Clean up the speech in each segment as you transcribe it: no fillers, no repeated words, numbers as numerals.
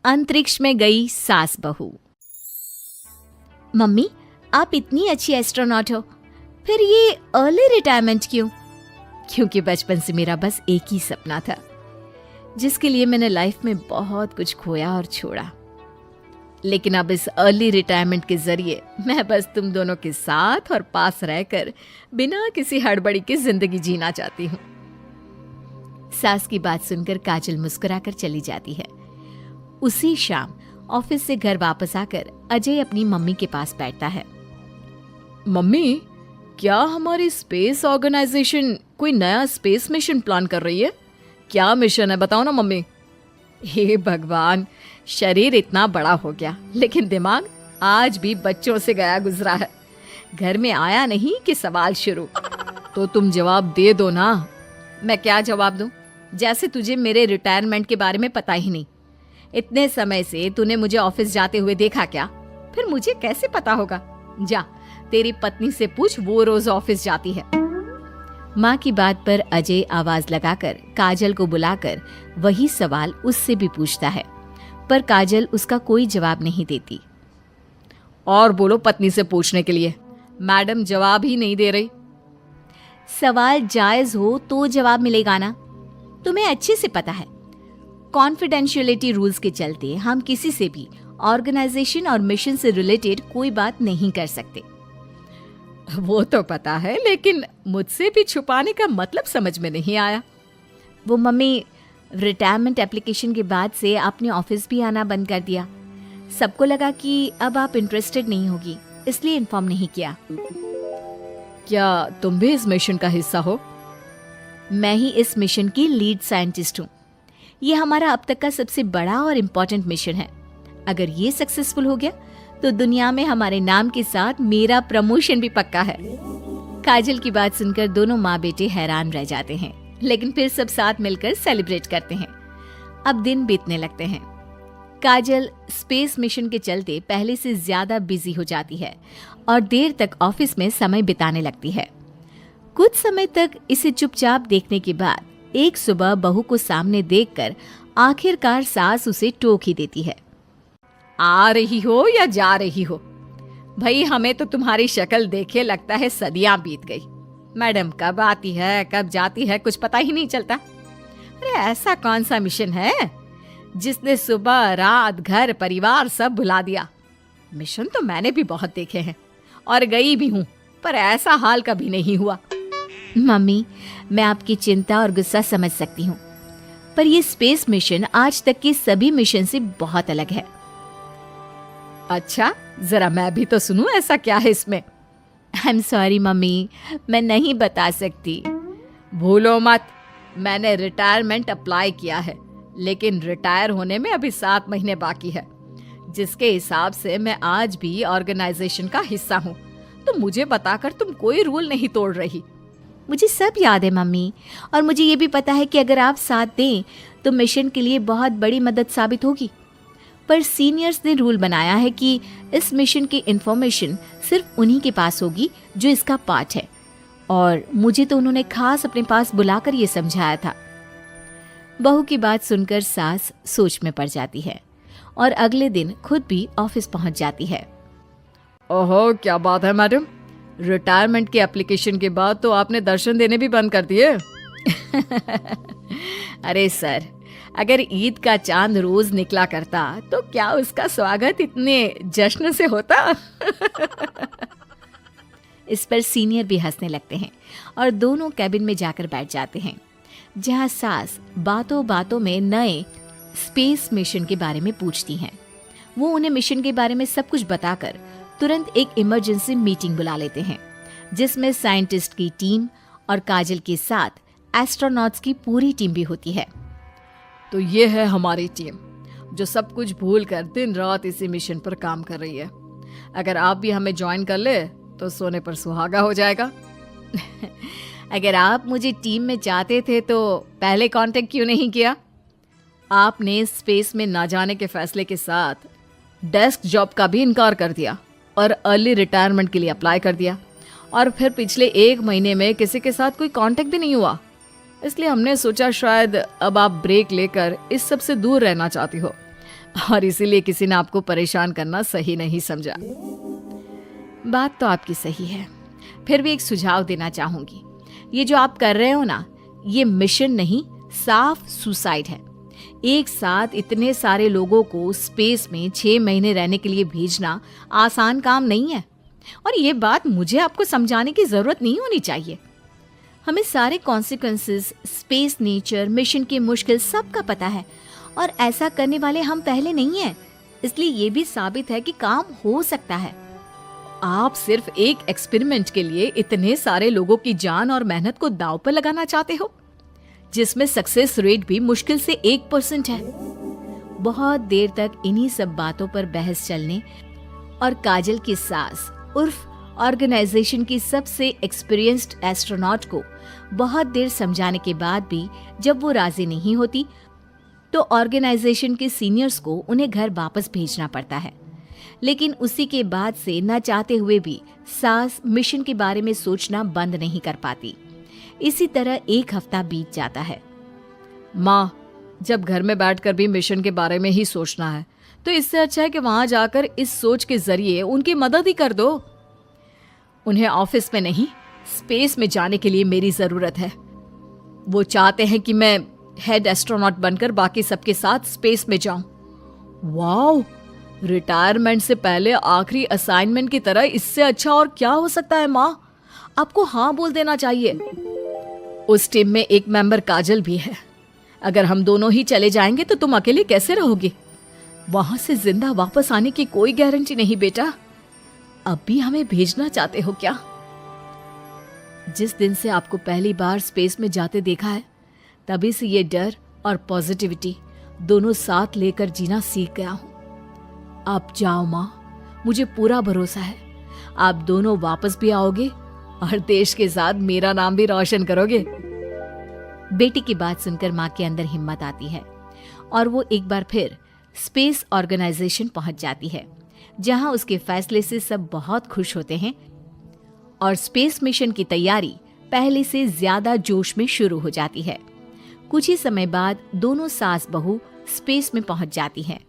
अंतरिक्ष में गई सास बहू। मम्मी, आप इतनी अच्छी एस्ट्रोनॉट हो, फिर ये अर्ली रिटायरमेंट क्यों? क्योंकि बचपन से मेरा बस एक ही सपना था, जिसके लिए मैंने लाइफ में बहुत कुछ खोया और छोड़ा। लेकिन अब इस अर्ली रिटायरमेंट के जरिए मैं बस तुम दोनों के साथ और पास रहकर बिना किसी हड़बड़ी की जिंदगी जीना चाहती हूँ। सास की बात सुनकर काजल मुस्कुराकर चली जाती है। उसी शाम ऑफिस से घर वापस आकर अजय अपनी मम्मी के पास बैठता है। मम्मी, क्या हमारी स्पेस ऑर्गेनाइजेशन कोई नया स्पेस मिशन प्लान कर रही है? क्या मिशन है, बताओ ना मम्मी। हे भगवान, शरीर इतना बड़ा हो गया लेकिन दिमाग आज भी बच्चों से गया गुजरा है। घर में आया नहीं कि सवाल शुरू। तो तुम जवाब दे दो ना। मैं क्या जवाब दूं? जैसे तुझे मेरे रिटायरमेंट के बारे में पता ही नहीं। इतने समय से तूने मुझे ऑफिस जाते हुए देखा क्या? फिर मुझे कैसे पता होगा? जा, तेरी पत्नी से पूछ, वो रोज ऑफिस जाती है। माँ की बात पर अजय आवाज लगाकर काजल को बुलाकर वही सवाल उससे भी पूछता है, पर काजल उसका कोई जवाब नहीं देती। और बोलो पत्नी से पूछने के लिए, मैडम जवाब ही नहीं दे रही। सवाल जायज हो तो जवाब मिलेगा ना, तुम्हें अच्छे से पता है। कॉन्फिडेंशियलिटी रूल्स के चलते हम किसी से भी ऑर्गेनाइजेशन और मिशन से रिलेटेड कोई बात नहीं कर सकते। वो तो पता है, लेकिन मुझसे भी छुपाने का मतलब समझ में नहीं आया। वो मम्मी, रिटायरमेंट एप्लीकेशन के बाद से आपने ऑफिस भी आना बंद कर दिया। सबको लगा कि अब आप इंटरेस्टेड नहीं होगी, इसलिए इन्फॉर्म नहीं किया। क्या तुम भी इस मिशन का हिस्सा हो? मैं ही इस मिशन की लीड साइंटिस्ट हूँ। ये हमारा अब तक का सबसे बड़ा और इम्पोर्टेंट मिशन है। अगर ये सक्सेसफुल हो गया तो दुनिया में हमारे नाम के साथ मेरा प्रमोशन भी पक्का है। काजल की बात सुनकर दोनों माँ बेटे हैरान रह जाते हैं, लेकिन फिर सब साथ मिलकर सेलिब्रेट करते हैं। अब दिन बीतने लगते हैं। काजल स्पेस मिशन के चलते पहले से ज्यादा बिजी हो जाती है और देर तक ऑफिस में समय बिताने लगती है। कुछ समय तक इसे चुपचाप देखने के बाद एक सुबह बहू को सामने देखकर आखिरकार सास उसे टोक ही देती है। आ रही हो या जा रही हो? भाई, हमें तो तुम्हारी शक्ल देखे लगता है सदियां बीत गई। मैडम कब आती है कब जाती है कुछ पता ही नहीं चलता। अरे ऐसा कौन सा मिशन है जिसने सुबह रात घर परिवार सब भुला दिया? मिशन तो मैंने भी बहुत देखे हैं और गई भी हूँ, पर ऐसा हाल कभी नहीं हुआ। मम्मी, मैं आपकी चिंता और गुस्सा समझ सकती हूँ, पर ये स्पेस मिशन आज तक के सभी मिशन से बहुत अलग है। अच्छा, जरा मैं भी तो सुनूं, ऐसा क्या है इसमें? आई एम सॉरी मम्मी, मैं नहीं बता सकती। भूलो मत, मैंने रिटायरमेंट अप्लाई किया है, लेकिन रिटायर होने में अभी 7 महीने बाकी है, जिसके हिसाब से मैं आज भी ऑर्गेनाइजेशन का हिस्सा हूँ। तो मुझे बताकर तुम कोई रूल नहीं तोड़ रही। मुझे सब याद है मम्मी, और मुझे ये भी पता है कि अगर आप साथ दें तो मिशन के लिए बहुत बड़ी मदद साबित होगी। पर सीनियर्स ने रूल बनाया है कि इस मिशन की इंफॉर्मेशन सिर्फ उन्हीं के पास होगी जो इसका पार्ट है, और मुझे तो उन्होंने खास अपने पास बुलाकर ये समझाया था। बहू की बात सुनकर सास सोच में पड़ जाती है और अगले दिन खुद भी ऑफिस पहुंच जाती है। ओहो, क्या बात है मैडम, रिटायरमेंट के एप्लीकेशन के बाद तो आपने दर्शन देने भी बंद कर दिए। अरे सर, अगर ईद का चांद रोज निकला करता तो क्या उसका स्वागत इतने जश्न से होता? इस पर सीनियर भी हंसने लगते हैं और दोनों कैबिन में जाकर बैठ जाते हैं, जहां सास बातों बातों में नए स्पेस मिशन के बारे में पूछती हैं। वो उन्हें मिशन के बारे में सब कुछ बताकर तुरंत एक इमरजेंसी मीटिंग बुला लेते हैं, जिसमें साइंटिस्ट की टीम और काजल के साथ एस्ट्रोनॉट्स की पूरी टीम भी होती है। तो ये है हमारी टीम, जो सब कुछ भूल कर दिन रात इसी मिशन पर काम कर रही है। अगर आप भी हमें ज्वाइन कर ले तो सोने पर सुहागा हो जाएगा। अगर आप मुझे टीम में चाहते थे तो पहले कांटेक्ट क्यों नहीं किया? आपने स्पेस में ना जाने के फैसले के साथ डेस्क जॉब का भी इनकार कर दिया और अर्ली रिटायरमेंट के लिए अप्लाई कर दिया, और फिर पिछले 1 महीने में किसी के साथ कोई कांटेक्ट भी नहीं हुआ। इसलिए हमने सोचा शायद अब आप ब्रेक लेकर इस सब से दूर रहना चाहती हो। और इसीलिए किसी ने आपको परेशान करना सही नहीं समझा। बात तो आपकी सही है, फिर भी एक सुझाव देना चाहूंगी। ये जो आप कर रहे हो ना, ये मिशन नहीं, साफ सुसाइड है। एक साथ इतने सारे लोगों को स्पेस में 6 महीने रहने के लिए भेजना आसान काम नहीं है, और ये बात मुझे आपको समझाने की जरूरत नहीं होनी चाहिए। हमें सारे कॉन्सिक्वेंसेस, स्पेस नेचर, मिशन की मुश्किल सबका पता है, और ऐसा करने वाले हम पहले नहीं हैं। इसलिए ये भी साबित है कि काम हो सकता है। आप सिर्फ एक एक्सपेरिमेंट के लिए इतने सारे लोगों की जान और मेहनत को दांव पर लगाना चाहते हो, जिसमें सक्सेस रेट भी मुश्किल से 1% है। बहुत देर तक इन्हीं सब बातों पर बहस चलने और काजल की सास उर्फ ऑर्गेनाइजेशन की सबसे एक्सपीरियंस्ड एस्ट्रोनॉट को बहुत देर समझाने के बाद भी जब वो राजी नहीं होती, तो ऑर्गेनाइजेशन के सीनियर्स को उन्हें घर वापस भेजना पड़ता है। लेकिन उसी के बाद से न चाहते हुए भी सास मिशन के बारे में सोचना बंद नहीं कर पाती। इसी तरह 1 हफ्ता बीत जाता है। माँ, जब घर में बैठकर भी मिशन के बारे में ही सोचना है, तो इससे अच्छा है कि वहां जाकर इस सोच के जरिए उनकी मदद ही कर दो। उन्हें ऑफिस में नहीं, स्पेस में जाने के लिए मेरी जरूरत है। वो चाहते हैं कि मैं हेड एस्ट्रोनॉट बनकर बाकी सबके साथ स्पेस में जाऊं। वाओ, रिटायरमेंट से पहले आखिरी असाइनमेंट की तरह इससे अच्छा और क्या हो सकता है। माँ, आपको हाँ बोल देना चाहिए। उस टीम में एक मेंबर काजल भी है। अगर हम दोनों ही चले जाएंगे तो तुम अकेले कैसे रहोगे? वहां से जिंदा वापस आने की कोई गारंटी नहीं बेटा। अब भी हमें भेजना चाहते हो क्या? जिस दिन से आपको पहली बार स्पेस में जाते देखा है, तभी से ये डर और पॉजिटिविटी दोनों साथ लेकर जीना सीख गया हूं। आप जाओ माँ, मुझे पूरा भरोसा है आप दोनों वापस भी आओगे और देश के साथ मेरा नाम भी रोशन करोगे। बेटी की बात सुनकर माँ के अंदर हिम्मत आती है और वो एक बार फिर स्पेस ऑर्गेनाइजेशन पहुंच जाती है, जहां उसके फैसले से सब बहुत खुश होते हैं और स्पेस मिशन की तैयारी पहले से ज्यादा जोश में शुरू हो जाती है। कुछ ही समय बाद दोनों सास बहू स्पेस में पहुंच जाती हैं।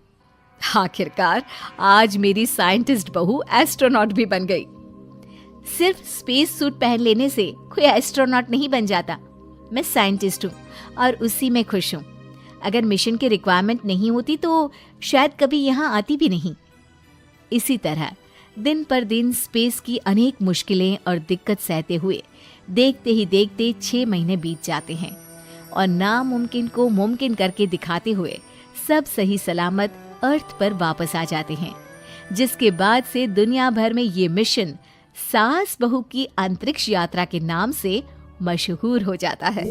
आखिरकार आज मेरी साइंटिस्ट बहू एस्ट्रोनॉट भी बन गई। सिर्फ स्पेस सूट पहन लेने से कोई एस्ट्रोनॉट नहीं बन जाता। मैं साइंटिस्ट हूँ और उसी में खुश हूँ। अगर मिशन की रिक्वायरमेंट नहीं होती तो शायद कभी यहाँ आती भी नहीं। इसी तरह दिन पर दिन स्पेस की अनेक मुश्किलें और दिक्कत सहते हुए देखते ही देखते 6 महीने बीत जाते हैं और नामुमकिन को मुमकिन करके दिखाते हुए सब सही सलामत अर्थ पर वापस आ जाते हैं, जिसके बाद से दुनिया भर में ये मिशन सास बहू की अंतरिक्ष यात्रा के नाम से मशहूर हो जाता है।